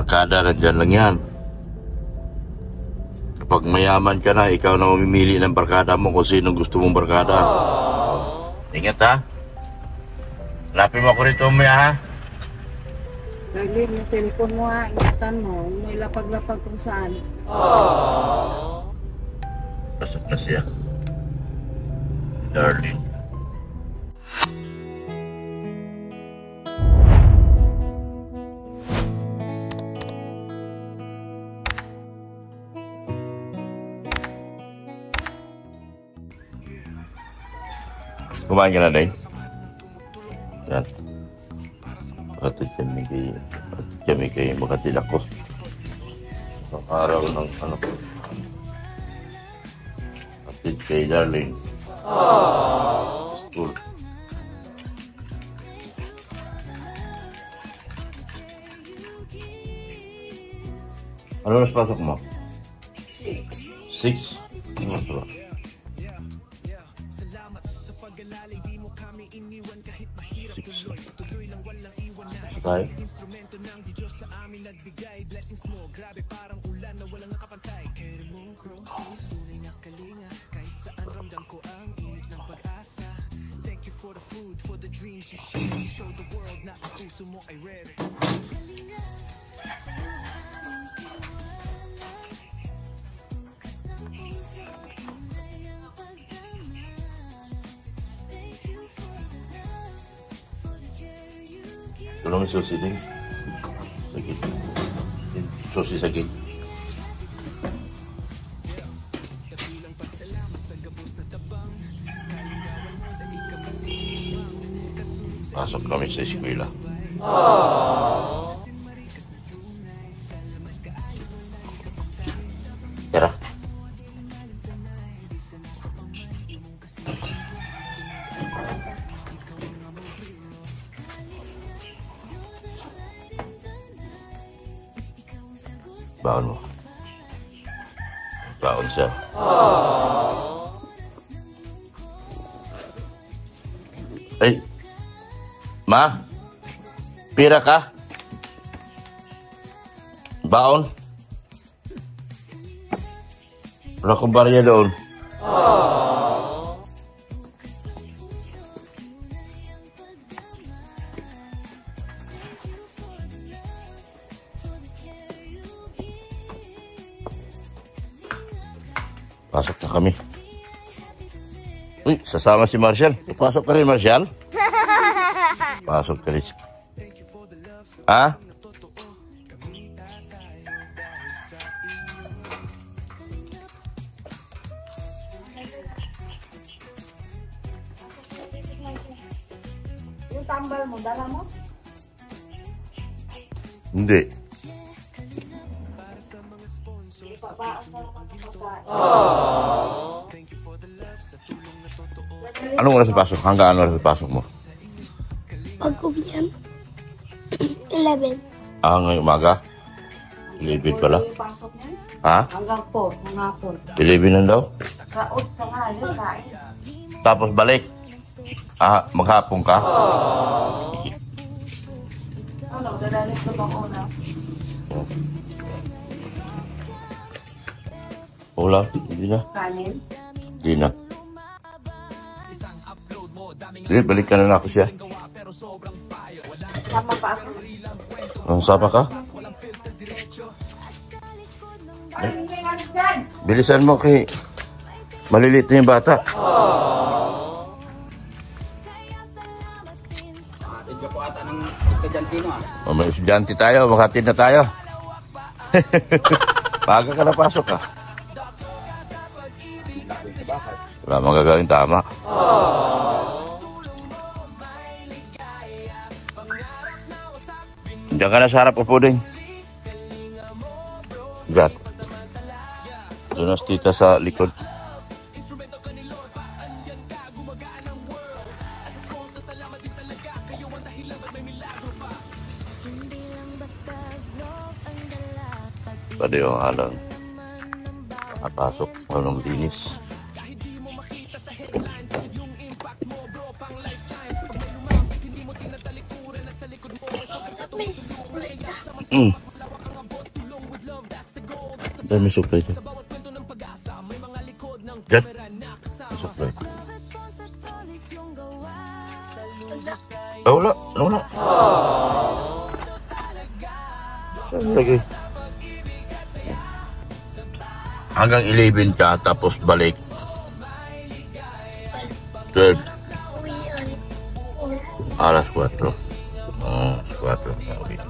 barkada, nandyan lang yan. Kapag mayaman ka na, ikaw na mamimili ng barkada mo kung sino gusto mong barkada. Ingat ha. Lapin mo ako rito umaya ha. Darlene, yung cellphone mo ha, ingatan mo. May lapag-lapag kung saan. Pasok na siya. Darlene. Kumain ka na din? Yan. Patid kami kay makatid ako. Sa araw ng ano. Patid kay Darlene. School. Ano oras pasok mo? 6. 6? Ano ito? Tayo. Tulong yung susi din. Sakit. Susi sakit. Pasok kami sa eskwela. Tara. Baon mo. Baon siya. Ay. Ma? Pira ka? Baon? Wala akong barya doon. Pasok na kami. Uy, sasama si Marshall. Pasok ka rin, Marshall. Pasok ka rin. Ha? Yung tambal mo, dala mo? Hindi. Anong oras pasok? Hanggang ano oras pasok mo? Pag-uwian. 11. Ah, ngayong umaga? 11 pala? Ha? Hanggang 4, ng hapon. 11 na daw? Sa 8 ka nga, yun, kain. Tapos balik? Ah, maghapon ka? Ano, dadalit ko bang una? Ulam? Hindi na. Kanin? Hindi na. Sige, balik ka na ako siya. Sama pa ako. Ang sapa ka? Ay, hindi nga dyan! Bilisan mo kay maliliit na yung bata. Medyo po ata ng estudyante mo ah. May estudyante tayo, makatid na tayo. Paga ka na pasok ka. Wala mong gagawin, tama. Diyan ka na sa harap o puding. Gat. Doon na si tita sa likod. Pwede yung halang nakapasok ng linis. Dahil may suklay ito. Diyan. May suklay. Ah, wala. Wala. Saan lagi? Hanggang 11 ka, tapos balik. 12. Uwian. Alas 4. Oh, 4. Okay.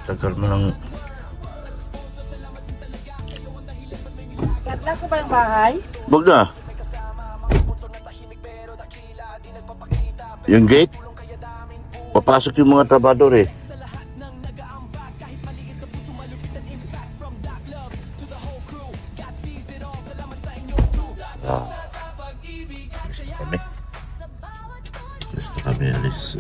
Tagal mo lang. Ganda ko ba yung bahay? Wag na. Yung gate, papasok yung mga trabador eh. Ah. Kami. Kami alis.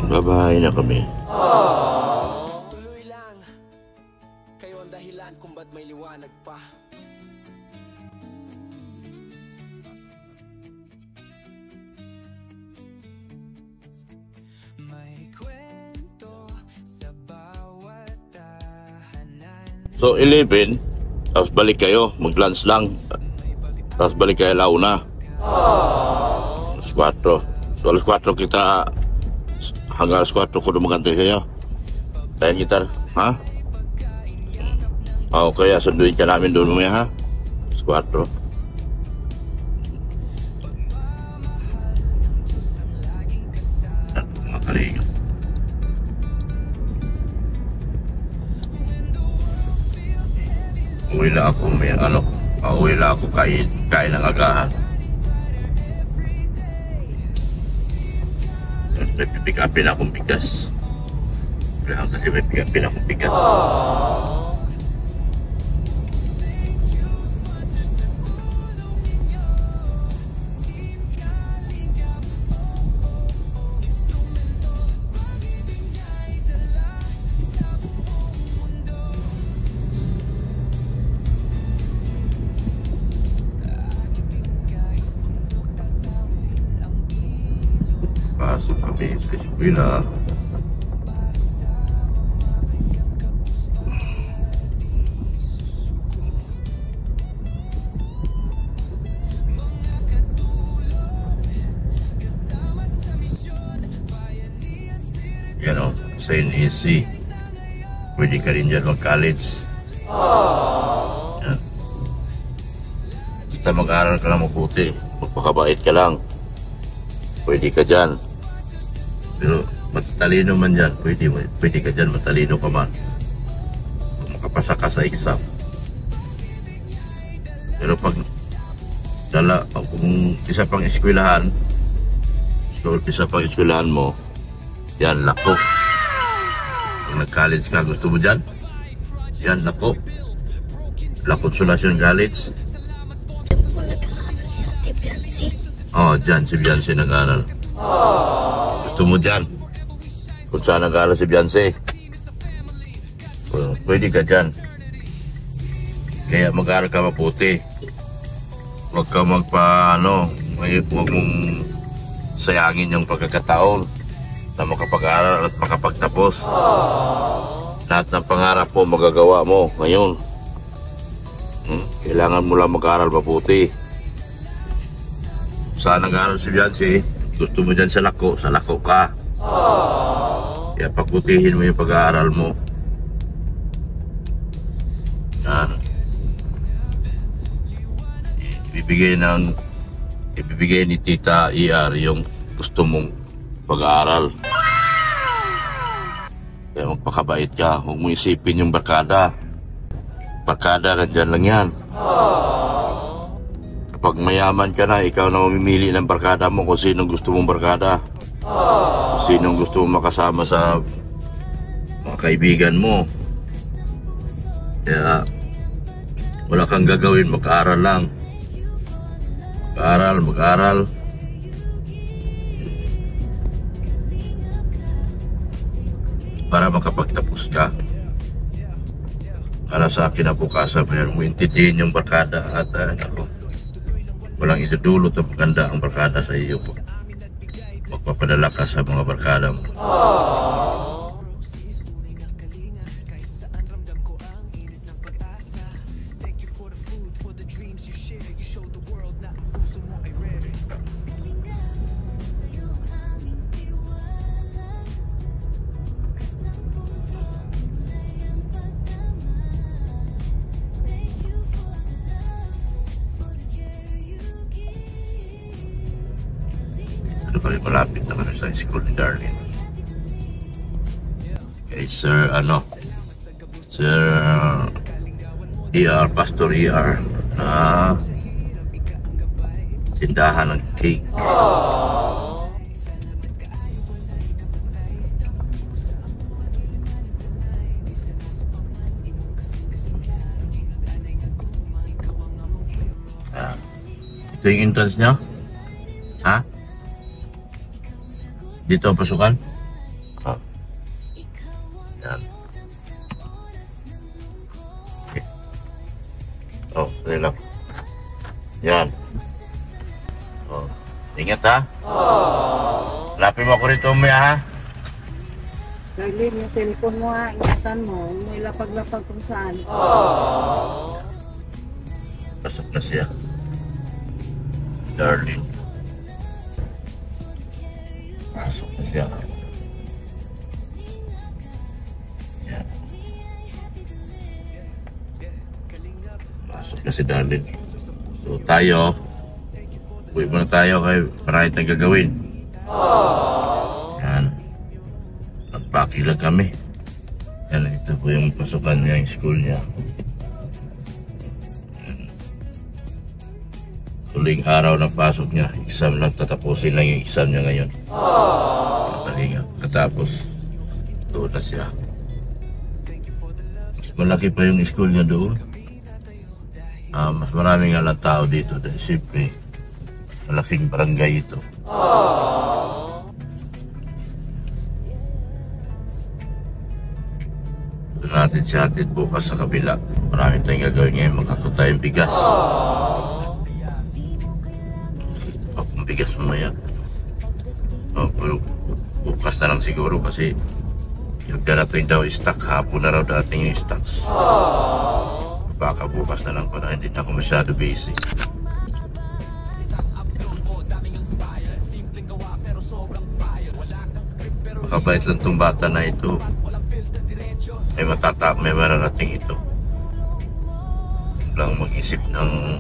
Babahay na kami. Tuloy lang. Kayo ang dahilan kung ba't may liwanag pa. May kwento sa bawat tahanan. So 11, tapos balik kayo, mag-lunch lang. Tapos balik kayo launa. Alas 4. So alas 4 kita, hanggang alas 4 ko dumagantay sa'yo. Tayo gitar, ha? Okay, sunduin ka namin doon mamaya, ha? Alas 4. Mga kalinga. Uwi lang ako, uwi lang ako kain ng agahan. May pick upin akong bigas. Kailangan kasi may pick upin akong bigas. Pasok kami sa eskwela. Yan o, St. EC. Pwede ka rin dyan mag-college. Yan. Basta mag-aaral ka lang mabuti. Magpakabait ka lang. Pwede ka dyan. Pero matalino man dyan, pwede ka dyan, matalino ka man. Kung makapasa ka sa exam. Pero pag kung isa pang eskwelahan, so isa pang eskwelahan mo, yan, lako. Kung nag-college ka, gusto mo dyan, yan, lako. Lako Solasyon College. Kung nag-aaral si Ate Biancy. Oh, dyan si Biancy nag-aaral. Gusto mo dyan? Kung saan nag-aaral si Biancy? Pwede ka dyan. Kaya mag-aaral ka maputi. Huwag ka huwag mong sayangin yung pagkakataon na makapag-aaral at makapagtapos. Lahat ng pangarap mo, magagawa mo ngayon. Kailangan mo lang mag-aaral maputi. Saan nag-aaral si Biancy, gusto mo dyan sa lako ka. Kaya pagputihin mo yung pag-aaral mo. Ibibigay ni Tita ER yung gusto mong pag-aaral. Kaya magpakabait ka, huwag mo isipin yung barkada. Barkada, nandyan lang yan. Kapag mayaman ka na, ikaw na mamimili ng barkada mo kung sinong gusto mong barkada. Kung sinong gusto mong makasama sa mga kaibigan mo. Kaya wala kang gagawin, mag-aaral lang. Mag-aaral. Para makapagtapos ka. Para sa kinabukasan mo intindihin yung barkada at ako, walang idudulot o maganda ang barkada sa iyo. Magpapadala ka sa mga barkada mo. Malapit na kami sa school ni Darlene. Kay Sir ER, Pastor ER, na tindahan ng cake. Ito yung entrance niya? Ha? Dito ang pasukan? Yan. Okay. Oh, relax. Yan. Oh, ingat ha? Lapin mo ako rito umaya ha? Darlene, yung cellphone mo ha, ingatan mo. May lapag-lapag kung saan. Pasok na siya. Darlene. Pasok na siya. Yan. Pasok na si Darlene. So tayo, uwi muna tayo kay marami tayong gagawin. Yan. Nagpaki lang kami. Yan, ito po yung pasukan niya, yung school niya. Huling araw ng pasok niya, exam lang, tatapusin lang yung exam niya ngayon. Kalinga, katapos, doon na siya. Mas malaki pa yung school niya doon. Mas maraming alang tao dito dahil siyempre, malaking barangay ito. Doon natin siya atin bukas sa kabila. Maraming tayong gagawin ngayon, makakuha tayong bigas. Bigas mo na yan. Pero bukas na lang siguro kasi yung darating daw stock, hapon na raw dating yung stocks. Baka bukas na lang para hindi na ako masyado busy. Makabait lang itong bata na ito. May mararating ito. Lang mag-isip ng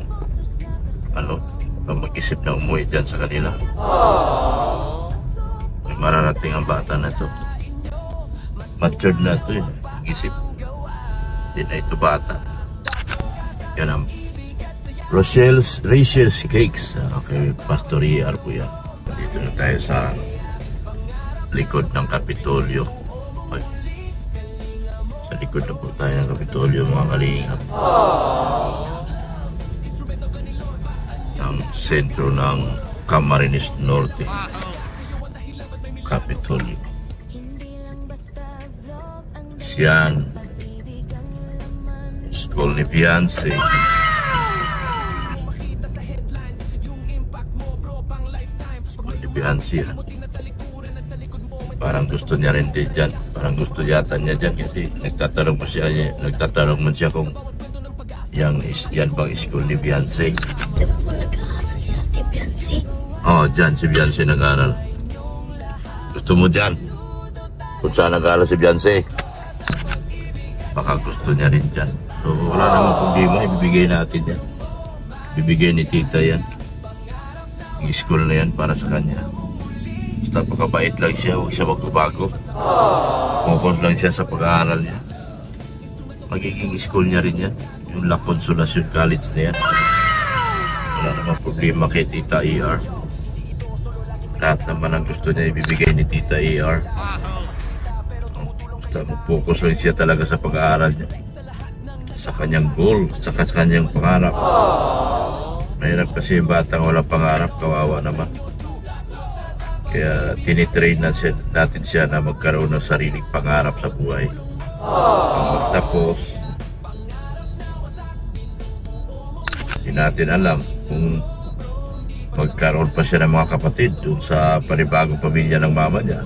mag-isip na umuwi dyan sa kanila. May mararating ang bata na ito. Matured na ito eh. Mag-isip. Hindi na ito bata. Yan ang Rachel's Cakes. Okay, Pastor ER po yan. Dito na tayo sa likod ng Kapitolyo. Okay. Sa likod na po tayo ng Kapitolyo, mga kalingap. Ang sentro ng Camarines Norte, Kapitolyo. Siyan, school ni Fiancé. School ni Fiancé. Parang gusto niya rin din dyan. Parang gusto yata niya dyan kasi nagtatanong man siya kung yan bang school ni Fiancé. Diba po nag-aaral si Ate Fiancé? Oo, dyan si Fiancé nag-aaral. Gusto mo dyan? Kung saan nag-aaral si Fiancé? Baka gusto niya rin dyan. So wala namang problema, ibibigay natin yan. Ibibigay ni tita yan. Yung school na yan para sa kanya. Basta pakabait lang siya, huwag siya magbabago. Focus lang siya sa pag-aaral niya. Magiging school niya rin yan. Yung La Consolacion College na yan. Wala namang problema kay Tita ER. Lahat naman ang gusto niya ibibigay ni Tita ER. Basta mag-focus lang siya talaga sa pag-aaral niya. sa kanyang goal, sa kanyang pangarap. Mahirap kasi yung batang walang pangarap, kawawa naman. Kaya tinitrain natin siya na magkaroon ng sariling pangarap sa buhay. Ang magtapos, hindi natin alam kung magkaroon pa siya ng mga kapatid doon sa panibagong pamilya ng mama niya.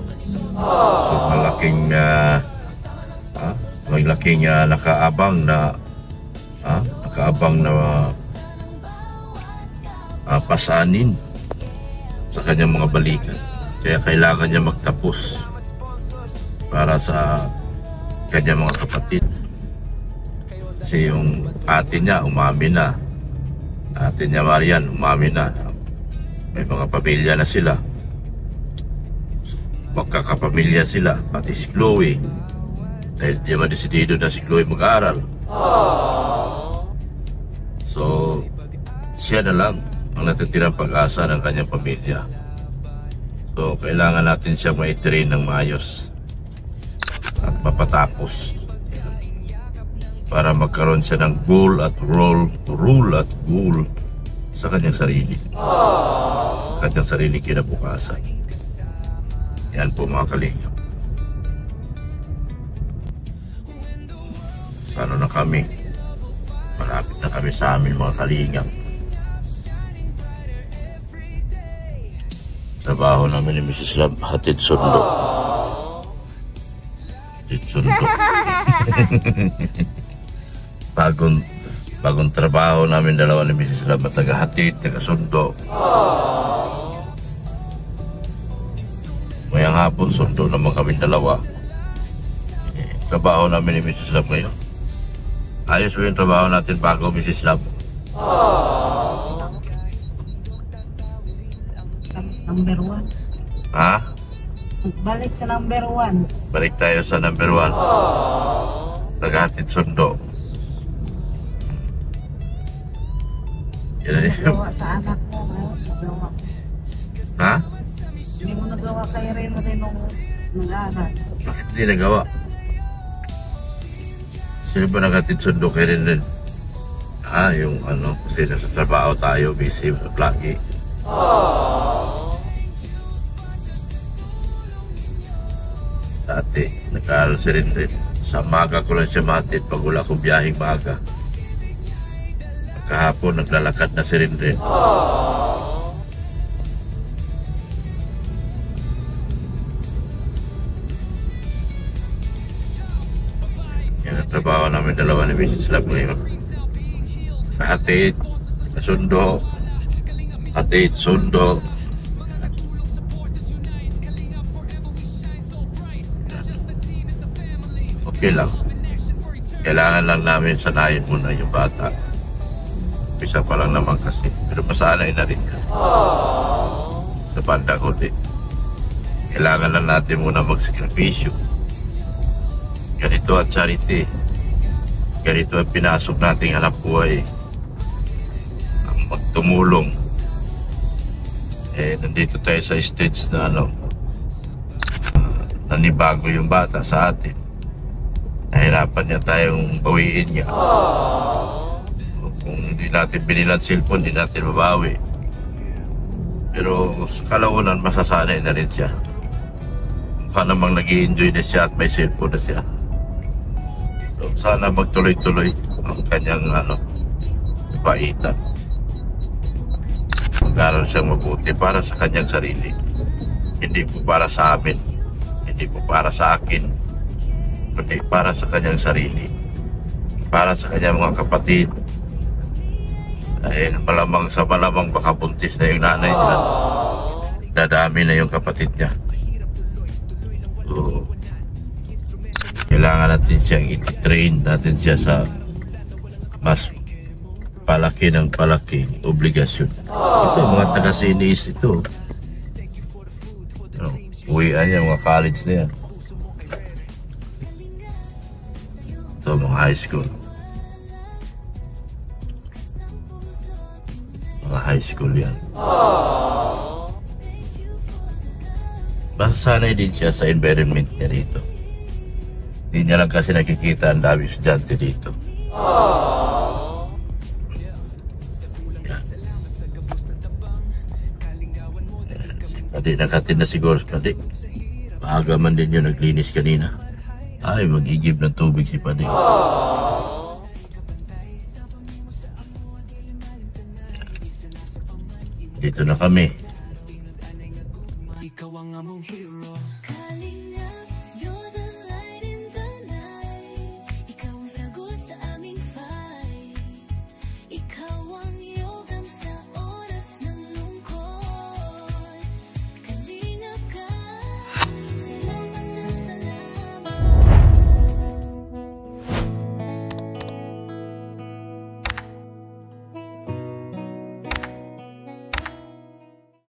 So malaking nakaabang na pasanin sa kanyang mga balikan. Kaya kailangan niya magtapos para sa kanyang mga kapatid. Kasi yung ate niya umamin na, ate niya Marian umamin na, may mga pamilya na sila, magkakapamilya sila, pati si Chloe, dahil di naman desidido na si Chloe mag-aaral. So siya na lang ang natitirang pag-asa ng kanyang pamilya. So kailangan natin siya ma-train ng maayos at mapatapos para magkaroon siya ng goal at rule at goal sa kanyang sarili, kanyang sariling kinabukasan. Yan po mga kalingap. Ano na kami, malapit na kami sa amin mga kalingap. Trabaho namin ni Mrs. Lab, hatid sundo. Hatid sundo. bagong trabaho namin dalawa ni Mrs. Lab, taga-hatid, taga-sundo. Mayang hapon, sundo naman kami dalawa. Trabaho namin ni Mrs. Lab ngayon. Ayos mo yung trabaho natin bago, Mrs. Lab. Number 1. Ha? Magbalik sa number 1. Balik tayo sa number 1. Naghatid sundo. Yan na yun. Nagawa sa anak mo. Nagawa. Ha? Hindi mo nagawa kay Reno nung nag-aaral. Bakit hindi nagawa? Sino ba naghatid sundo kay Ren? Yung ano, kasi nasa trabaho tayo, busy, lagi. Dati, nag-aaral si Ren. Sa maga ko lang siya mahatid pag wala akong biyaheng maga. Kahapon, naglalakad na si Ren. Yan ang trabaho namin dalawa ni Mrs. Lab ngayon. Hatid, sundo, hatid, sundo. Okay lang. Kailangan lang namin sanayin muna yung bata. Isa pa lang naman kasi. Pero masanay na rin ka. Sa bandang huli. Kailangan lang natin muna magsakripisyo. Ganito ang charity. Ganito ang pinasok nating hanap buhay. Ang magtumulong. Nandito tayo sa stage na nanibago yung bata sa atin. Nahirapan niya tayong bawiin niya. Kung hindi natin binilang cellphone, hindi natin mabawi. Pero sa kalaunan, masasanay na rin siya. Mukha namang nag-i-enjoy na siya at may cellphone na siya. So sana magtuloy-tuloy ang kanyang paitan. Mag-aral siyang mabuti para sa kanyang sarili. Hindi po para sa amin. Hindi po para sa akin. Kundi para sa kanyang sarili, para sa kanyang mga kapatid. Dahil malamang baka buntis na yung nanay niya, dadami na yung kapatid niya. So, kailangan natin siyang i-train natin siya sa mas palaki ng palaki obligasyon. Ito mga taga-sinis ito. Uwian niya, mga college na yan. Ito mga high school. Mga high school yan. Basta sanay din siya sa environment niya dito. Hindi niya lang kasi nakikita ang dami estudyante dito. Pati nakatin na siguro si Pati. Maaga man din yun naglinis kanina. Ay, mag-igib ng tubig si Pati. Dito na kami. Ikaw ang among hero.